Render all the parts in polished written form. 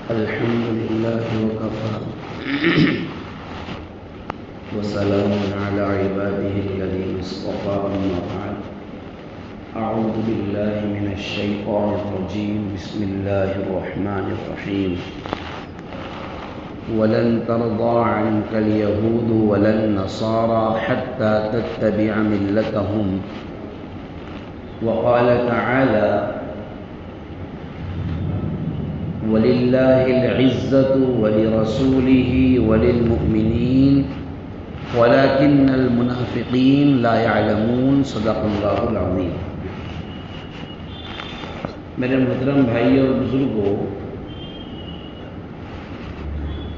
الحمد لله وكفى وسلام على عباده الذين اصطفى أما بعد أعوذ بالله من الشيطان الرجيم بسم الله الرحمن الرحيم ولن ترضى عنك اليهود ولا النصارى حتى تتبع ملتهم وقال تعالى وَلِلَّهِ الْعِزَّةُ وَلِرَسُولِهِ وَلِلْمُؤْمِنِينَ وَلَكِنَّ الْمُنَافِقِينَ لَا يَعْلَمُونَ صدق اللہ العظیم۔ میرے محترم بھائی اور بزرگوں،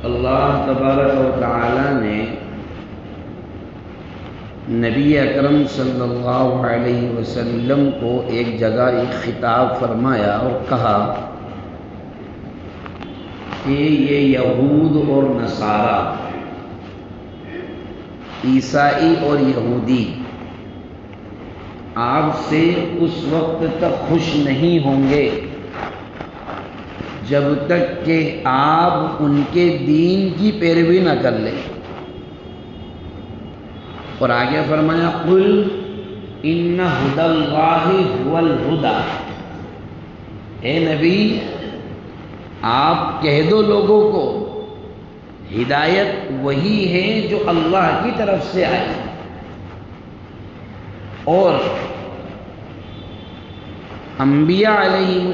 اللہ تبارک و تعالی نے نبی اکرم صلی اللہ علیہ وسلم کو ایک جگہ ایک خطاب فرمایا اور کہا کہ یہ یہود اور نصارہ، عیسائی اور یہودی آپ سے اس وقت تک خوش نہیں ہوں گے جب تک کہ آپ ان کے دین کی پیروی نہ کر لیں۔ اور آگے فرمایا قل ان ھدی اللہ ھو الھدی، اے نبی آپ کہہ دو لوگوں کو ہدایت وہی ہے جو اللہ کی طرف سے آئی۔ اور انبیاء علیہ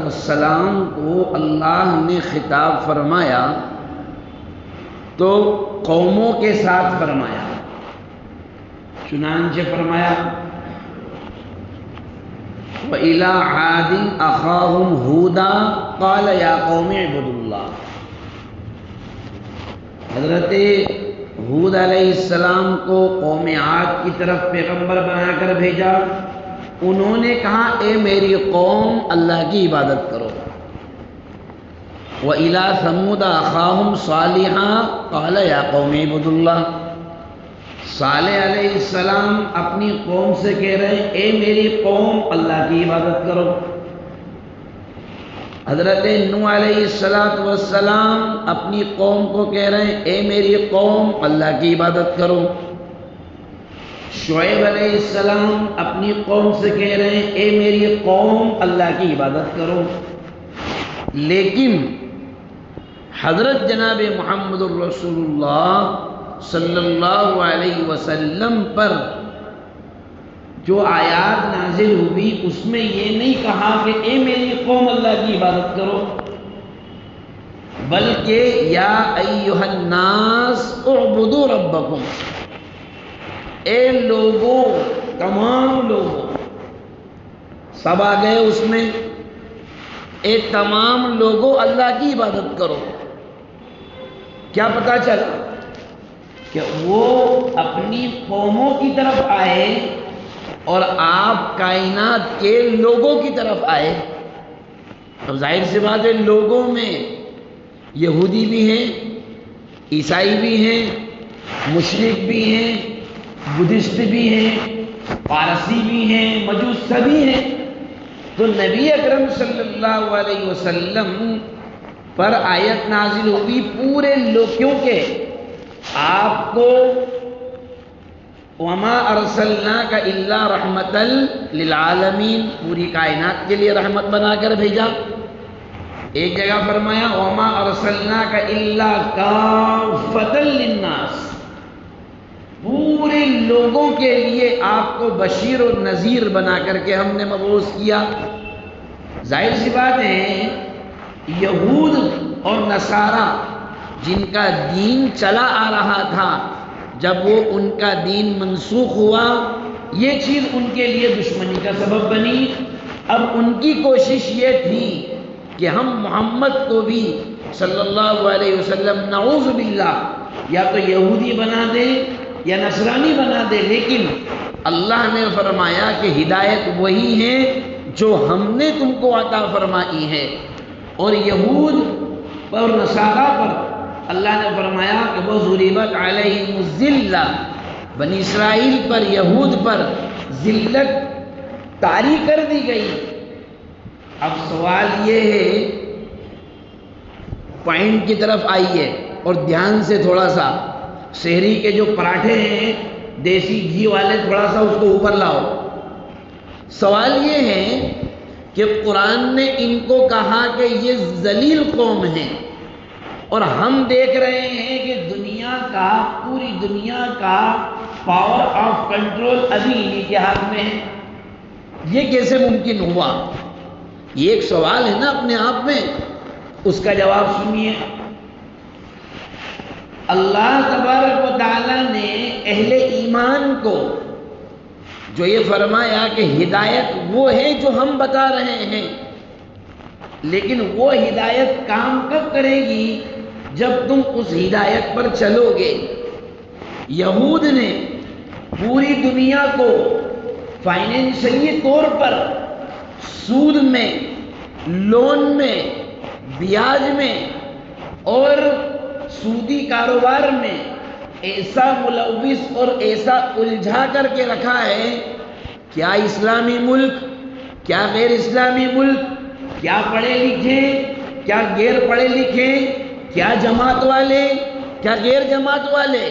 السلام کو اللہ نے خطاب فرمایا تو قوموں کے ساتھ فرمایا، چنانچہ فرمایا وَإِلَىٰ عَادٍ أَخَاهُمْ هُودًا قَالَ يَا قَوْمِ اعْبُدُوا اللَّهَ۔ حضرت ہود علیہ السلام کو قوم عاد کی طرف پیغمبر بنا کر بھیجا، انہوں نے کہا اے میری قوم اللہ کی عبادت کرو۔ وَإِلَىٰ ثَمُودَ أَخَاهُمْ صَالِحًا قَالَ يَا قَوْمِ اعْبُدُوا اللَّهَ۔ صالح علیہ السلام اپنی قوم سے کہہ رہے ہیں اے میری قوم اللہ کی عبادت کرو۔ حضرت نوح علیہ السلام اپنی قوم کو کہہ رہے ہیں اے میری قوم اللہ کی عبادت کرو۔ شعیب علیہ السلام اپنی قوم سے کہہ رہے ہیں اے میری قوم اللہ کی عبادت کرو۔ لیکن حضرت جناب محمد الرسول اللہ صلی اللہ علیہ وسلم پر جو آیات نازل ہوئی اس میں یہ نہیں کہا کہ اے میری قوم اللہ کی عبادت کرو، بلکہ یا ایھا الناس اعبدوا ربکم، اے لوگوں، تمام لوگوں، سب آ گئے اس میں، اے تمام لوگوں اللہ کی عبادت کرو۔ کیا پتہ چلا کہ وہ اپنی قوموں کی طرف آئے اور آپ کائنات کے لوگوں کی طرف آئے۔ اب ظاہر سی بات ہے لوگوں میں یہودی بھی ہیں، عیسائی بھی ہیں، مشرک بھی ہیں، بدھسٹ بھی ہیں، پارسی بھی ہیں، مجوس سبھی ہیں۔ تو نبی اکرم صلی اللہ علیہ وسلم پر آیت نازل ہوئی پورے لوگ، کیونکہ آپ کو وَمَا أَرْسَلْنَاكَ إِلَّا رَحْمَةً لِلْعَالَمِينَ، پوری کائنات کے لیے رحمت بنا کر بھیجا۔ ایک جگہ فرمایا وَمَا أَرْسَلْنَاكَ إِلَّا كَافَّةً لِلنَّاسِ، پورے لوگوں کے لیے آپ کو بشیر و نذیر بنا کر کے ہم نے مبعوث کیا۔ ظاہر سی بات ہے یہود اور نصارہ جن کا دین چلا آ رہا تھا، جب وہ ان کا دین منسوخ ہوا یہ چیز ان کے لیے دشمنی کا سبب بنی۔ اب ان کی کوشش یہ تھی کہ ہم محمد کو بھی صلی اللہ علیہ وسلم نعوذ باللہ یا تو یہودی بنا دیں یا نصرانی بنا دیں، لیکن اللہ نے فرمایا کہ ہدایت وہی ہے جو ہم نے تم کو عطا فرمائی ہے۔ اور یہود اور نصارہ پر اللہ نے فرمایا کہ وہ ضربت علیہم الذلہ، بنی اسرائیل پر، یہود پر ذلت طاری کر دی گئی۔ اب سوال یہ ہے پوائنٹ کی طرف آئیے اور دھیان سے تھوڑا سا شہری کے جو پراٹھے ہیں دیسی گھی والے تھوڑا سا اس کو اوپر لاؤ. سوال یہ ہے کہ قرآن نے ان کو کہا کہ یہ ذلیل قوم ہے، اور ہم دیکھ رہے ہیں کہ پوری دنیا کا پاور آف کنٹرول ابھی انہی کے ہاتھ میں ہے. یہ کیسے ممکن ہوا؟ یہ ایک سوال ہے نا اپنے آپ میں. اس کا جواب سنیے. اللہ تبارک و تعالی نے اہل ایمان کو جو یہ فرمایا کہ ہدایت وہ ہے جو ہم بتا رہے ہیں، لیکن وہ ہدایت کام کب کرے گی؟ جب تم اس ہدایت پر چلو گے. یہود نے پوری دنیا کو فائنینشلی طور پر سود میں، لون میں، بیاج میں اور سودی کاروبار میں ایسا ملوث اور ایسا الجھا کر کے رکھا ہے. کیا اسلامی ملک، کیا غیر اسلامی ملک، کیا پڑھے لکھے، کیا غیر پڑھے لکھے، کیا جماعت والے، کیا غیر جماعت والے،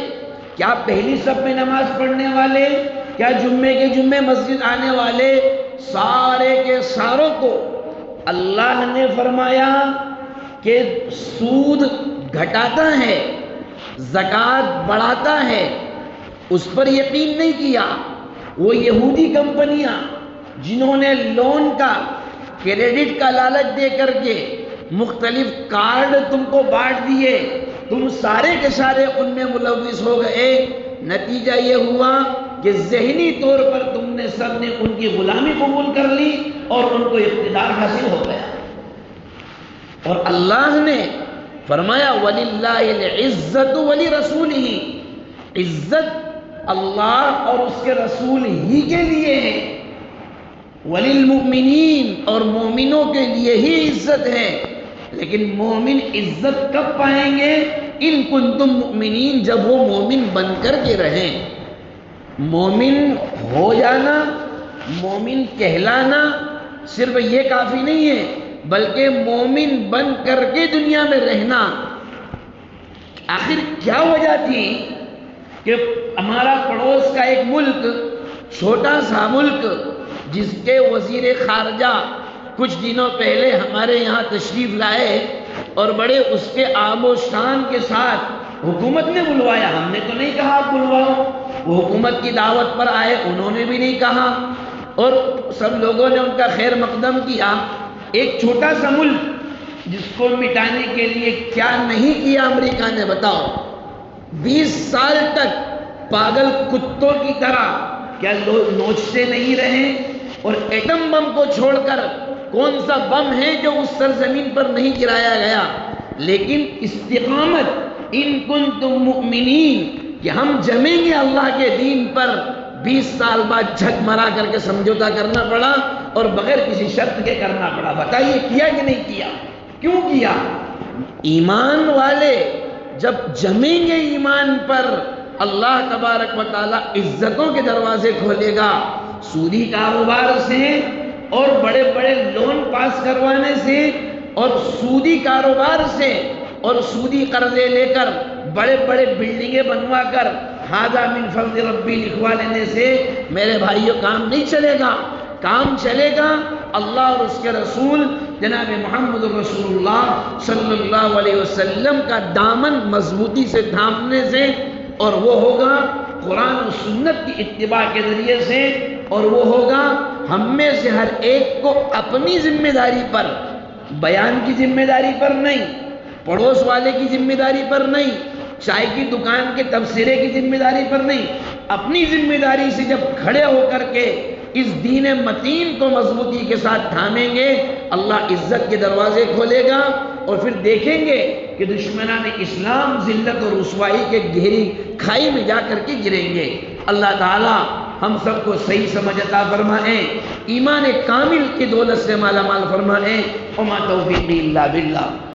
کیا پہلی صف میں نماز پڑھنے والے، کیا جمعے کے جمعے مسجد آنے والے، سارے کے ساروں کو اللہ نے فرمایا کہ سود گھٹاتا ہے، زکوٰۃ بڑھاتا ہے. اس پر یقین نہیں کیا. وہ یہودی کمپنیاں جنہوں نے لون کا، کریڈٹ کا لالچ دے کر کے مختلف کارڈ تم کو بانٹ دیے، تم سارے کے سارے ان میں ملوث ہو گئے. نتیجہ یہ ہوا کہ ذہنی طور پر تم نے سب نے ان کی غلامی قبول کر لی اور ان کو اقتدار حاصل ہو گیا. اور اللہ نے فرمایا وَلِلَّهِ الْعِزَّةُ وَلِرَسُولِهِ، عزت اللہ اور اس کے رسول ہی کے لیے ہے. وَلِلْمُؤْمِنِينَ، اور مومنوں کے لیے ہی عزت ہے. لیکن مومن عزت کب پائیں گے؟ ان کنتم مؤمنین، جب وہ مومن بن کر کے رہیں. مومن ہو جانا، مومن کہلانا صرف یہ کافی نہیں ہے، بلکہ مومن بن کر کے دنیا میں رہنا. آخر کیا وجہ تھی کہ ہمارا پڑوس کا ایک ملک، چھوٹا سا ملک، جس کے وزیر خارجہ کچھ دنوں پہلے ہمارے یہاں تشریف لائے اور بڑے اس کے آب و شان کے ساتھ حکومت نے بلوایا، ہم نے تو نہیں کہا آپ بلواؤ، وہ حکومت کی دعوت پر آئے، انہوں نے بھی نہیں کہا، اور سب لوگوں نے ان کا خیر مقدم کیا. ایک چھوٹا سا ملک جس کو مٹانے کے لیے کیا نہیں کیا امریکہ نے، بتاؤ. 20 سال تک پاگل کتوں کی طرح کیا لوگ نوچتے نہیں رہے؟ اور ایٹم بم کو چھوڑ کر کون سا بم ہے جو اس سرزمین پر نہیں گرایا گیا؟ لیکن استقامت، ان کنتم مؤمنین، کہ ہم جمیں گے اللہ کے دین پر. 20 سال بعد جھک مرا کر کے سمجھوتا کرنا پڑا اور بغیر کسی شرط کے کرنا پڑا. بتائیے کیا کہ نہیں کیا؟ کیوں کیا؟ ایمان والے جب جمیں گے ایمان پر، اللہ تبارک و تعالی عزتوں کے دروازے کھولے گا. سودی کاروبار سے اور بڑے بڑے لون پاس کروانے سے اور سودی کاروبار سے اور سودی قرضے لے کر بڑے بڑے بلڈنگیں بنوا کر ھذا من فضل ربی لکھوا لینے سے میرے بھائیوں کام نہیں چلے گا. کام چلے گا اللہ اور اس کے رسول جناب محمد رسول اللہ صلی اللہ علیہ وسلم کا دامن مضبوطی سے تھامنے سے، اور وہ ہوگا قرآن و سنت کی اتباع کے ذریعے سے، اور وہ ہوگا ہم میں سے ہر ایک کو اپنی ذمہ داری پر، بیان کی ذمہ داری پر نہیں، پڑوس والے کی ذمہ داری پر نہیں، چائے کی دکان کے تبصرے کی ذمہ داری پر نہیں، اپنی ذمہ داری سے جب کھڑے ہو کر کے اس دین متین کو مضبوطی کے ساتھ تھامیں گے، اللہ عزت کے دروازے کھولے گا. اور پھر دیکھیں گے کہ دشمنان اسلام ذلت اور رسوائی کے گہری کھائی میں جا کر کے گریں گے. اللہ تعالی ہم سب کو صحیح سمجھ عطا فرمائیں، ایمان کامل کی دولت سے مالا مال فرمائیں. وما توفیقی الا باللہ.